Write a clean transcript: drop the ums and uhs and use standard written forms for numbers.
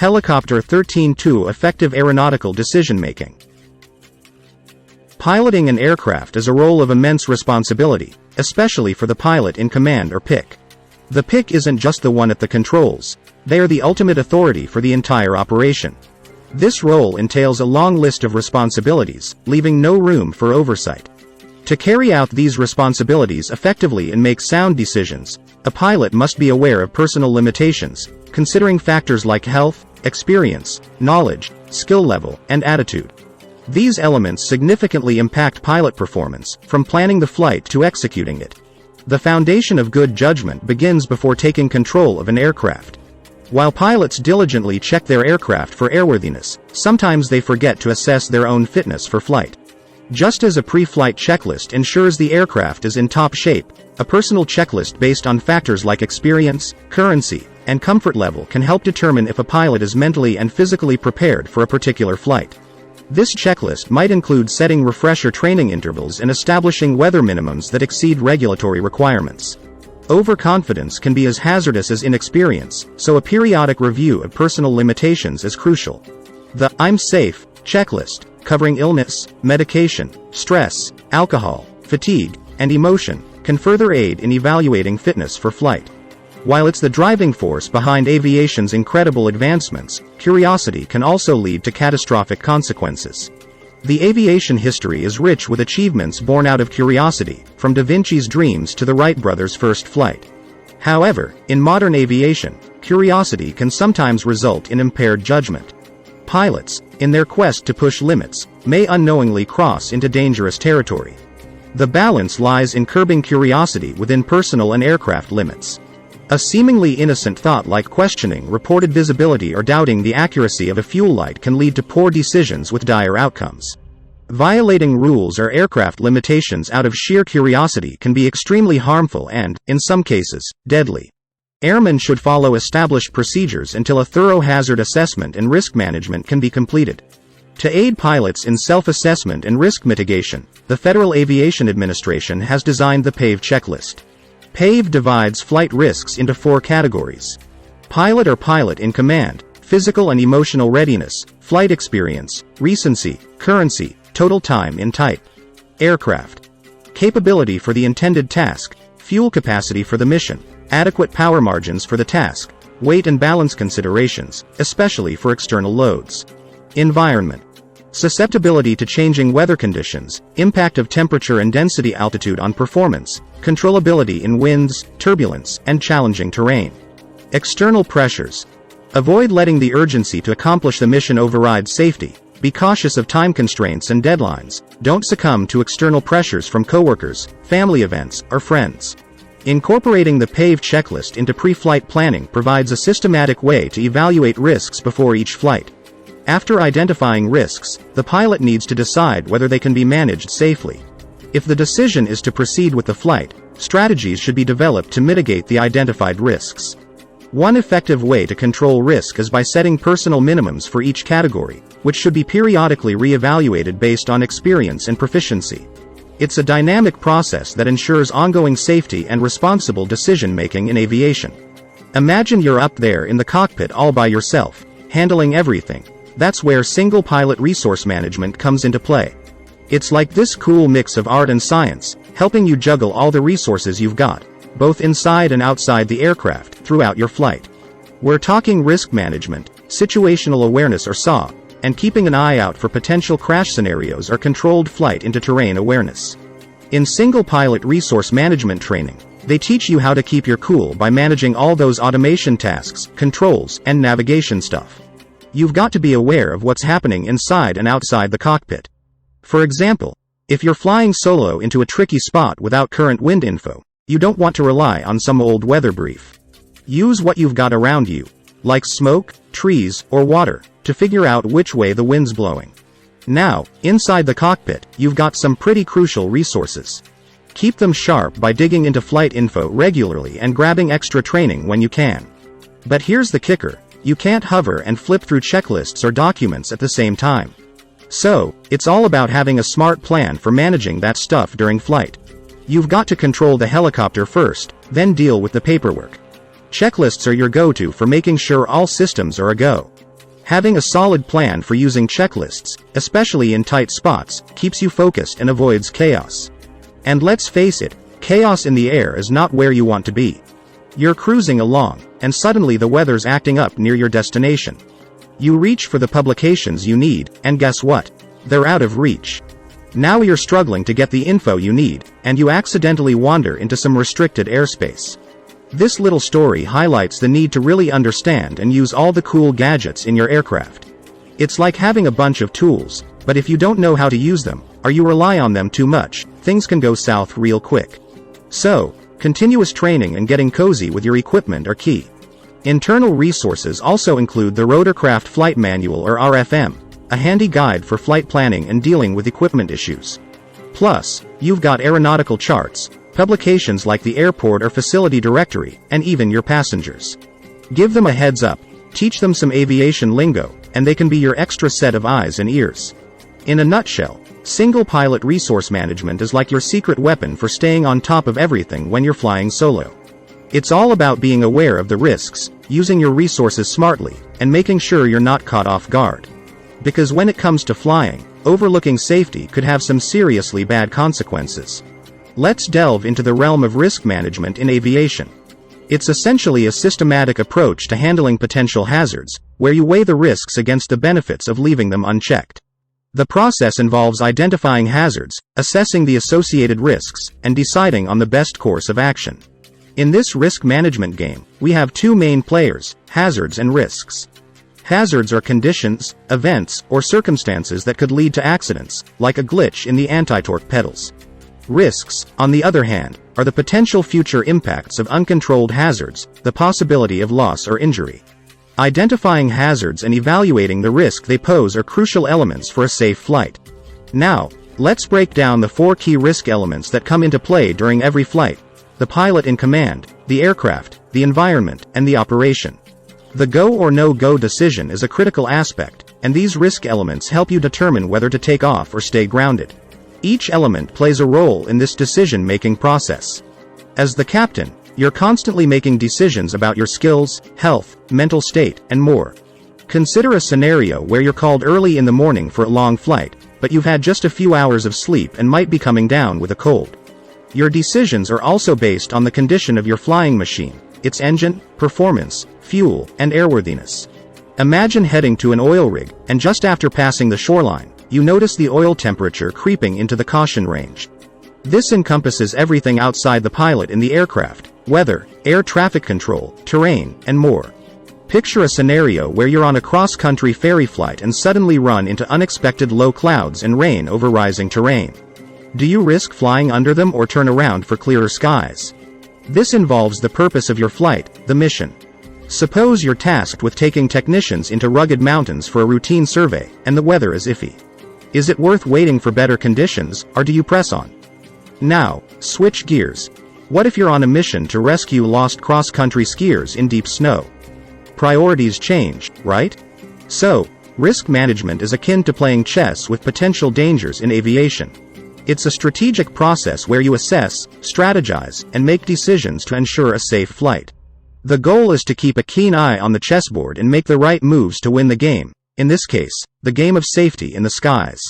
Helicopter 13.2 Effective aeronautical decision-making. Piloting an aircraft is a role of immense responsibility, especially for the pilot in command or pick. The pick isn't just the one at the controls, they are the ultimate authority for the entire operation. This role entails a long list of responsibilities, leaving no room for oversight. To carry out these responsibilities effectively and make sound decisions, a pilot must be aware of personal limitations, considering factors like health, experience, knowledge, skill level, and attitude. These elements significantly impact pilot performance, from planning the flight to executing it. The foundation of good judgment begins before taking control of an aircraft. While pilots diligently check their aircraft for airworthiness, sometimes they forget to assess their own fitness for flight. Just as a pre-flight checklist ensures the aircraft is in top shape, a personal checklist based on factors like experience, currency, and comfort level can help determine if a pilot is mentally and physically prepared for a particular flight. This checklist might include setting refresher training intervals and establishing weather minimums that exceed regulatory requirements. Overconfidence can be as hazardous as inexperience, so a periodic review of personal limitations is crucial. The "I'm safe" checklist, covering illness, medication, stress, alcohol, fatigue, and emotion, can further aid in evaluating fitness for flight. While it's the driving force behind aviation's incredible advancements, curiosity can also lead to catastrophic consequences. The aviation history is rich with achievements born out of curiosity, from Da Vinci's dreams to the Wright brothers' first flight. However, in modern aviation, curiosity can sometimes result in impaired judgment. Pilots, in their quest to push limits, may unknowingly cross into dangerous territory. The balance lies in curbing curiosity within personal and aircraft limits. A seemingly innocent thought like questioning reported visibility or doubting the accuracy of a fuel light can lead to poor decisions with dire outcomes. Violating rules or aircraft limitations out of sheer curiosity can be extremely harmful and, in some cases, deadly. Airmen should follow established procedures until a thorough hazard assessment and risk management can be completed. To aid pilots in self-assessment and risk mitigation, the Federal Aviation Administration has designed the PAVE checklist. PAVE divides flight risks into 4 categories: pilot or pilot in command, physical and emotional readiness, flight experience, recency, currency, total time in type, aircraft, capability for the intended task, fuel capacity for the mission, adequate power margins for the task, weight and balance considerations, especially for external loads, environment, susceptibility to changing weather conditions, impact of temperature and density altitude on performance, controllability in winds, turbulence, and challenging terrain. External pressures. Avoid letting the urgency to accomplish the mission override safety. Be cautious of time constraints and deadlines. Don't succumb to external pressures from coworkers, family events, or friends. Incorporating the PAVE checklist into pre-flight planning provides a systematic way to evaluate risks before each flight. After identifying risks, the pilot needs to decide whether they can be managed safely. If the decision is to proceed with the flight, strategies should be developed to mitigate the identified risks. One effective way to control risk is by setting personal minimums for each category, which should be periodically re-evaluated based on experience and proficiency. It's a dynamic process that ensures ongoing safety and responsible decision-making in aviation. Imagine you're up there in the cockpit all by yourself, handling everything. That's where single pilot resource management comes into play. It's like this cool mix of art and science, helping you juggle all the resources you've got, both inside and outside the aircraft, throughout your flight. We're talking risk management, situational awareness or SAW, and keeping an eye out for potential crash scenarios or controlled flight into terrain awareness. In single pilot resource management training, they teach you how to keep your cool by managing all those automation tasks, controls, and navigation stuff. You've got to be aware of what's happening inside and outside the cockpit. For example, if you're flying solo into a tricky spot without current wind info, you don't want to rely on some old weather brief. Use what you've got around you, like smoke, trees, or water, to figure out which way the wind's blowing. Now, inside the cockpit, you've got some pretty crucial resources. Keep them sharp by digging into flight info regularly and grabbing extra training when you can. But here's the kicker. You can't hover and flip through checklists or documents at the same time. So, it's all about having a smart plan for managing that stuff during flight. You've got to control the helicopter first, then deal with the paperwork. Checklists are your go-to for making sure all systems are a go. Having a solid plan for using checklists, especially in tight spots, keeps you focused and avoids chaos. And let's face it, chaos in the air is not where you want to be. You're cruising along, and suddenly the weather's acting up near your destination. You reach for the publications you need, and guess what? They're out of reach. Now you're struggling to get the info you need, and you accidentally wander into some restricted airspace. This little story highlights the need to really understand and use all the cool gadgets in your aircraft. It's like having a bunch of tools, but if you don't know how to use them, or you rely on them too much, things can go south real quick. So, continuous training and getting cozy with your equipment are key. Internal resources also include the Rotorcraft Flight Manual or RFM, a handy guide for flight planning and dealing with equipment issues. Plus, you've got aeronautical charts, publications like the airport or facility directory, and even your passengers. Give them a heads up, teach them some aviation lingo, and they can be your extra set of eyes and ears. In a nutshell, single pilot resource management is like your secret weapon for staying on top of everything when you're flying solo. It's all about being aware of the risks, using your resources smartly, and making sure you're not caught off guard. Because when it comes to flying, overlooking safety could have some seriously bad consequences. Let's delve into the realm of risk management in aviation. It's essentially a systematic approach to handling potential hazards, where you weigh the risks against the benefits of leaving them unchecked. The process involves identifying hazards, assessing the associated risks, and deciding on the best course of action. In this risk management game, we have two main players: hazards and risks. Hazards are conditions, events, or circumstances that could lead to accidents, like a glitch in the anti-torque pedals. Risks, on the other hand, are the potential future impacts of uncontrolled hazards, the possibility of loss or injury. Identifying hazards and evaluating the risk they pose are crucial elements for a safe flight. Now, let's break down the 4 key risk elements that come into play during every flight: the pilot in command, the aircraft, the environment, and the operation. The go or no-go decision is a critical aspect, and these risk elements help you determine whether to take off or stay grounded. Each element plays a role in this decision-making process. As the captain, you're constantly making decisions about your skills, health, mental state, and more. Consider a scenario where you're called early in the morning for a long flight, but you've had just a few hours of sleep and might be coming down with a cold. Your decisions are also based on the condition of your flying machine, its engine, performance, fuel, and airworthiness. Imagine heading to an oil rig, and just after passing the shoreline, you notice the oil temperature creeping into the caution range. This encompasses everything outside the pilot in the aircraft: weather, air traffic control, terrain, and more. Picture a scenario where you're on a cross-country ferry flight and suddenly run into unexpected low clouds and rain over rising terrain. Do you risk flying under them or turn around for clearer skies? This involves the purpose of your flight, the mission. Suppose you're tasked with taking technicians into rugged mountains for a routine survey, and the weather is iffy. Is it worth waiting for better conditions, or do you press on? Now, switch gears. What if you're on a mission to rescue lost cross-country skiers in deep snow? Priorities change, right? So, risk management is akin to playing chess with potential dangers in aviation. It's a strategic process where you assess, strategize, and make decisions to ensure a safe flight. The goal is to keep a keen eye on the chessboard and make the right moves to win the game, in this case, the game of safety in the skies.